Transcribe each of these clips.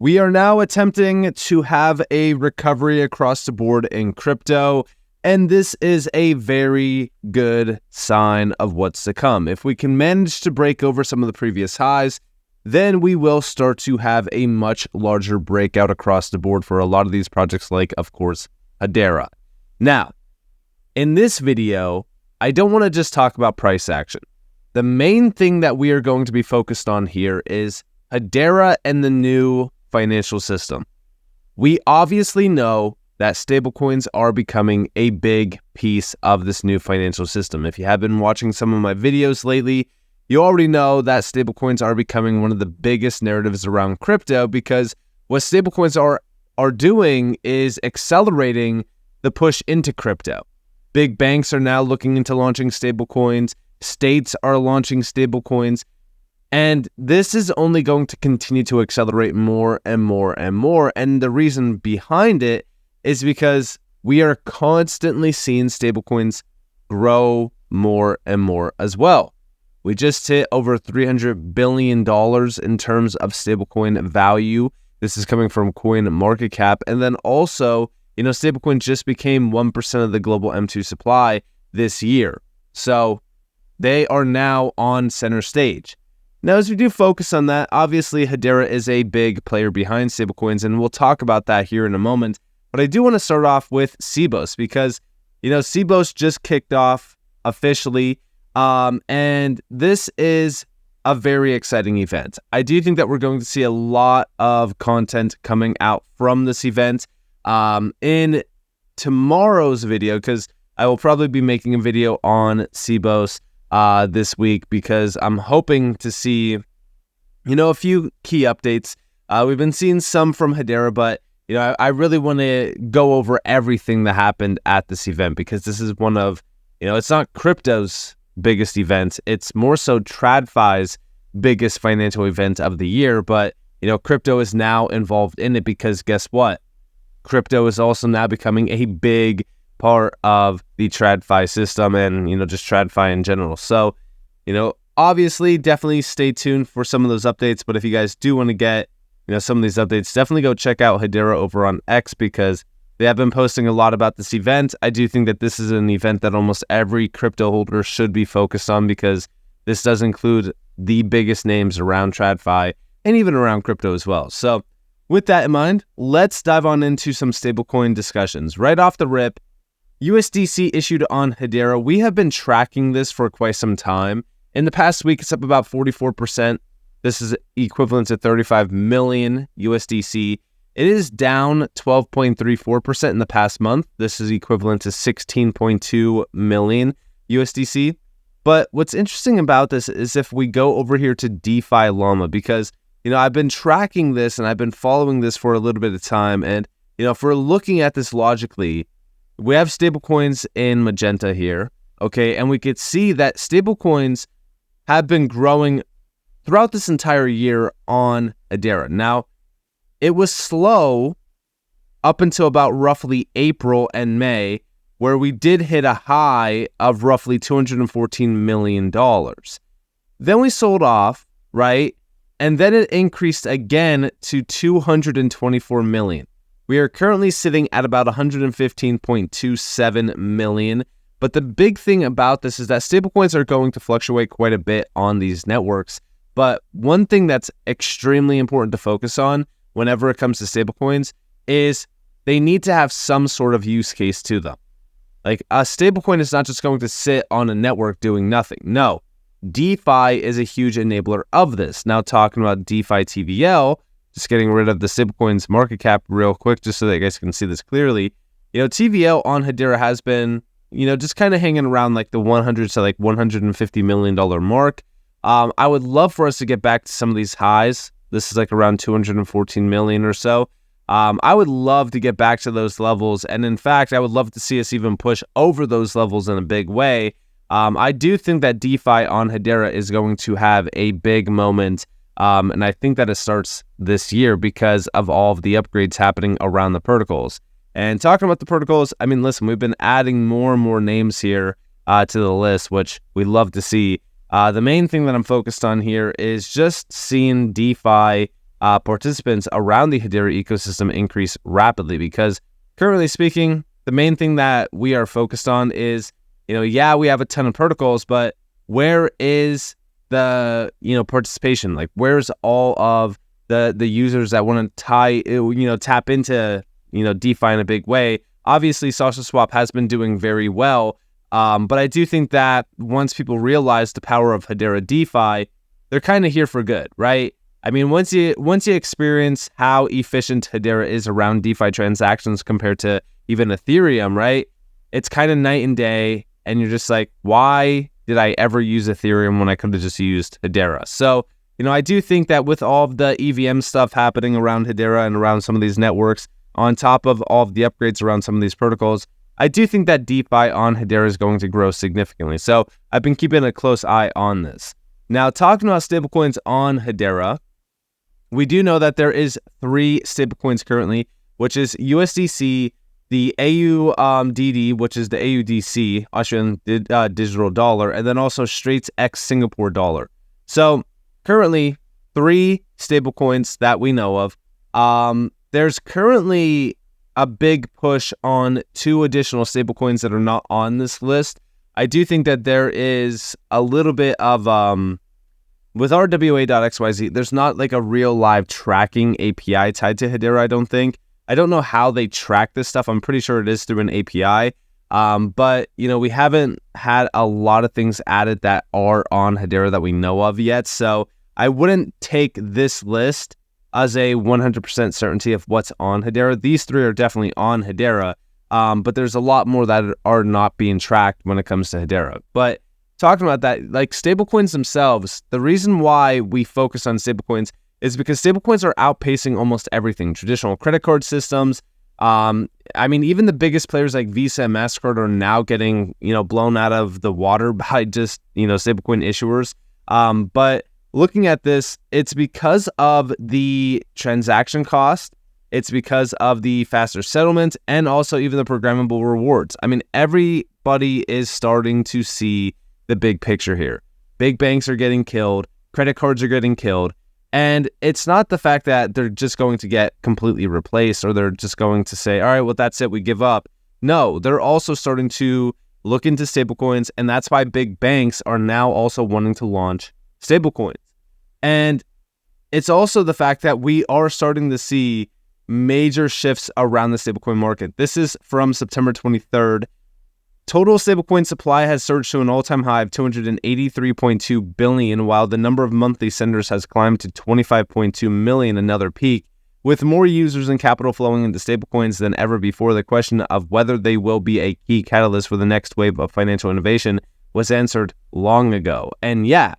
We are now attempting to have a recovery across the board in crypto, and this is a very good sign of what's to come. If we can manage to break over some of the previous highs, then we will start to have a much larger breakout across the board for a lot of these projects like, of course, Hedera. Now, in this video, I don't want to just talk about price action. The main thing that we are going to be focused on here is Hedera and the new financial system. We obviously know that stablecoins are becoming a big piece of this new financial system. If you have been watching some of my videos lately, you already know that stablecoins are becoming one of the biggest narratives around crypto, because what stablecoins are doing is accelerating the push into crypto. Big banks are now looking into launching stablecoins. States are launching stablecoins. And this is only going to continue to accelerate more and more and more. And the reason behind it is because we are constantly seeing stablecoins grow more and more as well. We just hit over $300 billion in terms of stablecoin value. This is coming from Coin Market Cap. And then also, stablecoin just became 1% of the global M2 supply this year. So they are now on center stage. Now, as we do focus on that, obviously Hedera is a big player behind stablecoins, and we'll talk about that here in a moment. But I do want to start off with CBOS because, CBOS just kicked off officially, and this is a very exciting event. I do think that we're going to see a lot of content coming out from this event in tomorrow's video, because I will probably be making a video on CBOS this week, because I'm hoping to see, a few key updates. We've been seeing some from Hedera, but, I really want to go over everything that happened at this event, because this is one of, it's not crypto's biggest event. It's more so TradFi's biggest financial event of the year. But, crypto is now involved in it, because guess what? Crypto is also now becoming a big part of the TradFi system and, just TradFi in general. So, obviously, definitely stay tuned for some of those updates. But if you guys do want to get, some of these updates, definitely go check out Hedera over on X, because they have been posting a lot about this event. I do think that this is an event that almost every crypto holder should be focused on, because this does include the biggest names around TradFi and even around crypto as well. So with that in mind, let's dive on into some stablecoin discussions. Right off the rip, USDC issued on Hedera. We have been tracking this for quite some time. In the past week, it's up about 44%. This is equivalent to 35 million USDC. It is down 12.34% in the past month. This is equivalent to 16.2 million USDC. But what's interesting about this is if we go over here to DeFi Llama, because, I've been tracking this and I've been following this for a little bit of time. And, if we're looking at this logically, we have stablecoins in magenta here, okay? And we could see that stablecoins have been growing throughout this entire year on Hedera. Now, it was slow up until about roughly April and May, where we did hit a high of roughly $214 million. Then we sold off, right? And then it increased again to $224 million. We are currently sitting at about 115.27 million. But the big thing about this is that stablecoins are going to fluctuate quite a bit on these networks. But one thing that's extremely important to focus on whenever it comes to stablecoins is they need to have some sort of use case to them. Like, a stablecoin is not just going to sit on a network doing nothing. No, DeFi is a huge enabler of this. Now, talking about DeFi TVL, just getting rid of the stablecoins market cap real quick, just so that you guys can see this clearly. TVL on Hedera has been, just kind of hanging around like the 100 to like $150 million mark. I would love for us to get back to some of these highs. This is like around 214 million or so. I would love to get back to those levels. And in fact, I would love to see us even push over those levels in a big way. I do think that DeFi on Hedera is going to have a big moment. And I think that it starts this year because of all of the upgrades happening around the protocols. And talking about the protocols, I mean, listen, we've been adding more and more names here to the list, which we love to see. The main thing that I'm focused on here is just seeing DeFi participants around the Hedera ecosystem increase rapidly, because currently speaking, the main thing that we are focused on is, yeah, we have a ton of protocols, but where is the, participation? Like, where's all of the users that want to tap into, DeFi in a big way? Obviously, SushiSwap has been doing very well, but I do think that once people realize the power of Hedera DeFi, they're kind of here for good, right? I mean, once you experience how efficient Hedera is around DeFi transactions compared to even Ethereum, right? It's kind of night and day, and you're just like, why did I ever use Ethereum when I could have just used Hedera? So, I do think that with all of the EVM stuff happening around Hedera and around some of these networks, on top of all of the upgrades around some of these protocols, I do think that DeFi on Hedera is going to grow significantly. So I've been keeping a close eye on this. Now, talking about stablecoins on Hedera, we do know that there is 3 stablecoins currently, which is USDC, the AUDD, which is the AUDC, Australian Digital Dollar, and then also Straits X Singapore Dollar. So currently 3 stablecoins that we know of. There's currently a big push on 2 additional stablecoins that are not on this list. I do think that there is a little bit of, with RWA.xyz, there's not like a real live tracking API tied to Hedera, I don't think. I don't know how they track this stuff. I'm pretty sure it is through an API. But, we haven't had a lot of things added that are on Hedera that we know of yet. So I wouldn't take this list as a 100% certainty of what's on Hedera. These 3 are definitely on Hedera, but there's a lot more that are not being tracked when it comes to Hedera. But talking about that, like stablecoins themselves, the reason why we focus on stablecoins is because stablecoins are outpacing almost everything. Traditional credit card systems, even the biggest players like Visa and MasterCard are now getting, blown out of the water by just, stablecoin issuers. But looking at this, it's because of the transaction cost, it's because of the faster settlement, and also even the programmable rewards. I mean, everybody is starting to see the big picture here. Big banks are getting killed, credit cards are getting killed, and it's not the fact that they're just going to get completely replaced or they're just going to say, all right, well, that's it, we give up. No, they're also starting to look into stablecoins, and that's why big banks are now also wanting to launch stablecoins. And it's also the fact that we are starting to see major shifts around the stablecoin market. This is from September 23rd. Total stablecoin supply has surged to an all-time high of 283.2 billion, while the number of monthly senders has climbed to 25.2 million, another peak. With more users and capital flowing into stablecoins than ever before, the question of whether they will be a key catalyst for the next wave of financial innovation was answered long ago. And yeah,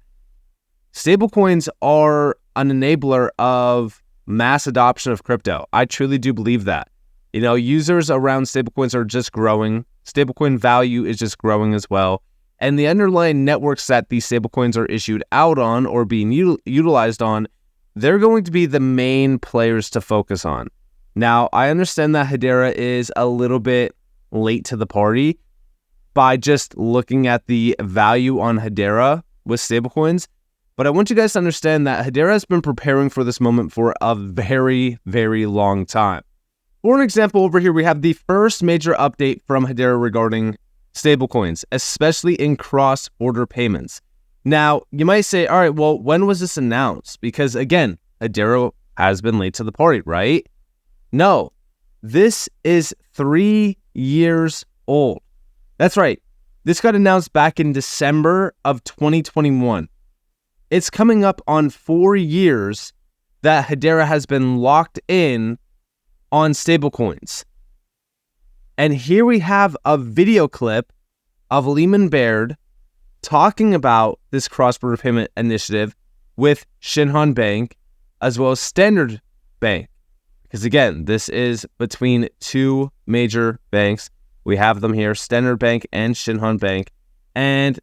stablecoins are an enabler of mass adoption of crypto. I truly do believe that. Users around stablecoins are just growing. Stablecoin value is just growing as well. And the underlying networks that these stablecoins are issued out on or being utilized on, they're going to be the main players to focus on. Now, I understand that Hedera is a little bit late to the party by just looking at the value on Hedera with stablecoins. But I want you guys to understand that Hedera has been preparing for this moment for a very, very long time. For an example, over here, we have the first major update from Hedera regarding stablecoins, especially in cross-border payments. Now, you might say, all right, well, when was this announced? Because again, Hedera has been late to the party, right? No, this is 3 years old. That's right. This got announced back in December of 2021. It's coming up on 4 years that Hedera has been locked in on stablecoins. And here we have a video clip of Lehman Baird talking about this cross-border payment initiative with Shinhan Bank as well as Standard Bank. Because again, this is between 2 major banks. We have them here, Standard Bank and Shinhan Bank. And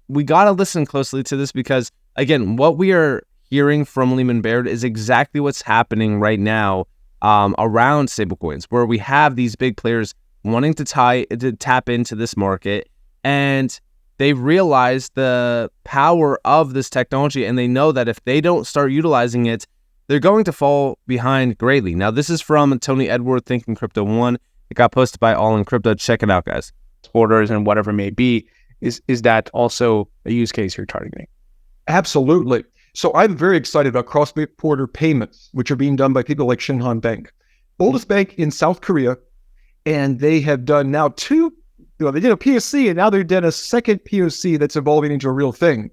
we got to listen closely to this because, again, what we are hearing from Lehman Baird is exactly what's happening right now around stablecoins, where we have these big players wanting to tap into this market, and they realize the power of this technology, and they know that if they don't start utilizing it, they're going to fall behind greatly. Now, this is from Tony Edward, Thinking Crypto 1. It got posted by All in Crypto. Check it out, guys. Orders and whatever it may be, is that also a use case you're targeting? Absolutely. So I'm very excited about cross-border payments, which are being done by people like Shinhan Bank, oldest bank in South Korea. And they have done now they did a POC and now they've done a second POC that's evolving into a real thing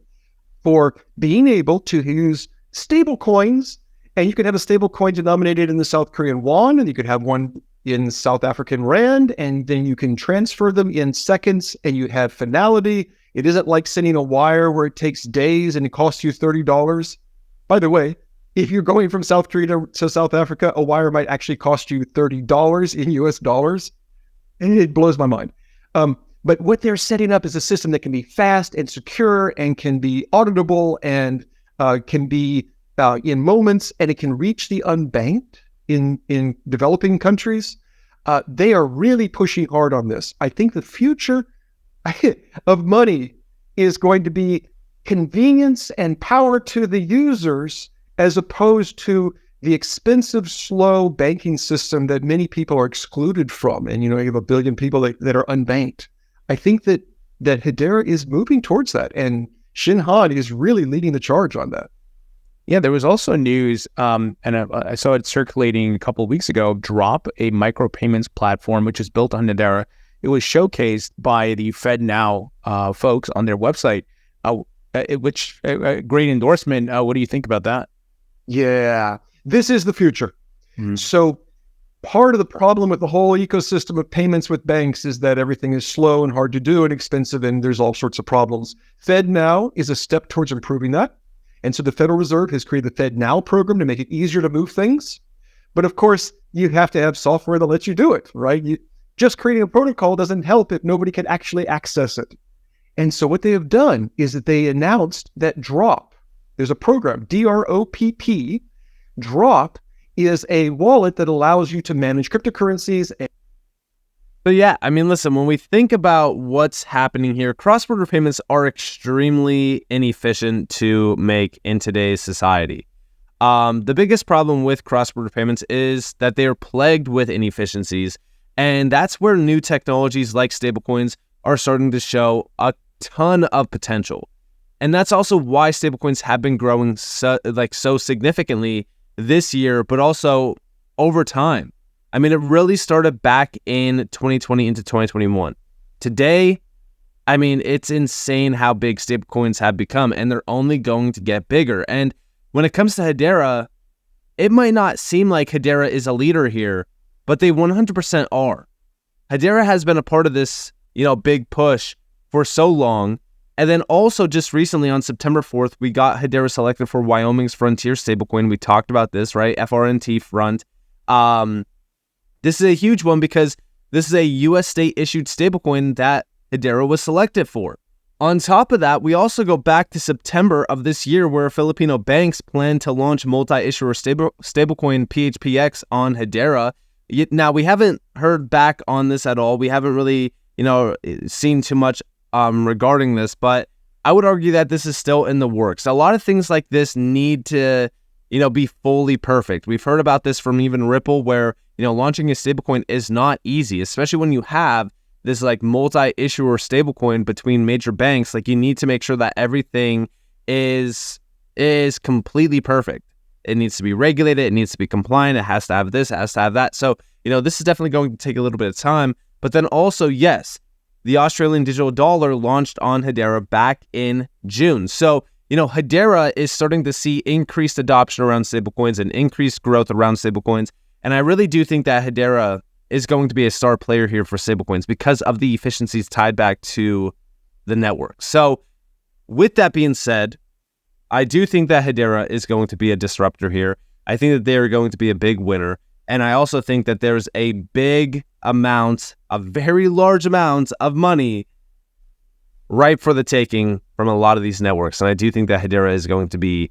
for being able to use stable coins. And you can have a stable coin denominated in the South Korean won, and you could have one in South African rand, and then you can transfer them in seconds and you have finality. It isn't like sending a wire where it takes days and it costs you $30. By the way, if you're going from South Korea to South Africa, a wire might actually cost you $30 in US dollars. And it blows my mind. But what they're setting up is a system that can be fast and secure and can be auditable and can be in moments, and it can reach the unbanked in developing countries. They are really pushing hard on this. I think the future of money is going to be convenience and power to the users, as opposed to the expensive, slow banking system that many people are excluded from. And, you have 1 billion people that are unbanked. I think that Hedera is moving towards that. And Shinhan is really leading the charge on that. Yeah, there was also news, and I saw it circulating a couple of weeks ago, Drop, a micropayments platform, which is built on Hedera. It was showcased by the FedNow folks on their website, which great endorsement. What do you think about that? Yeah, this is the future. Mm-hmm. So part of the problem with the whole ecosystem of payments with banks is that everything is slow and hard to do and expensive, and there's all sorts of problems. FedNow is a step towards improving that. And so the Federal Reserve has created the FedNow program to make it easier to move things. But of course, you have to have software that lets you do it, right? Just creating a protocol doesn't help if nobody can actually access it. And so what they have done is that they announced that Drop, there's a program, DROPP. Drop is a wallet that allows you to manage cryptocurrencies. But yeah, I mean, listen, when we think about what's happening here, cross-border payments are extremely inefficient to make in today's society. The biggest problem with cross-border payments is that they are plagued with inefficiencies, and that's where new technologies like stablecoins are starting to show a ton of potential. And that's also why stablecoins have been growing so significantly this year, but also over time. I mean, it really started back in 2020 into 2021. Today, I mean, it's insane how big stablecoins have become, and they're only going to get bigger. And when it comes to Hedera, it might not seem like Hedera is a leader here, but they 100% are. Hedera has been a part of this, big push for so long. And then also just recently on September 4th, we got Hedera selected for Wyoming's Frontier stablecoin. We talked about this, right? FRNT Front. This is a huge one because this is a U.S. state-issued stablecoin that Hedera was selected for. On top of that, we also go back to September of this year where Filipino banks plan to launch multi-issuer stablecoin PHPX on Hedera. Now, we haven't heard back on this at all. We haven't really, seen too much regarding this, but I would argue that this is still in the works. A lot of things like this need to, be fully perfect. We've heard about this from even Ripple where, launching a stablecoin is not easy, especially when you have this multi-issuer stablecoin between major banks. You need to make sure that everything is completely perfect. It needs to be regulated. It needs to be compliant. It has to have this. It has to have that. So, this is definitely going to take a little bit of time. But then also, yes, the Australian digital dollar launched on Hedera back in June. So, Hedera is starting to see increased adoption around stablecoins and increased growth around stablecoins. And I really do think that Hedera is going to be a star player here for stablecoins because of the efficiencies tied back to the network. So with that being said, I do think that Hedera is going to be a disruptor here. I think that they're going to be a big winner. And I also think that there's a very large amount of money ripe for the taking from a lot of these networks. And I do think that Hedera is going to be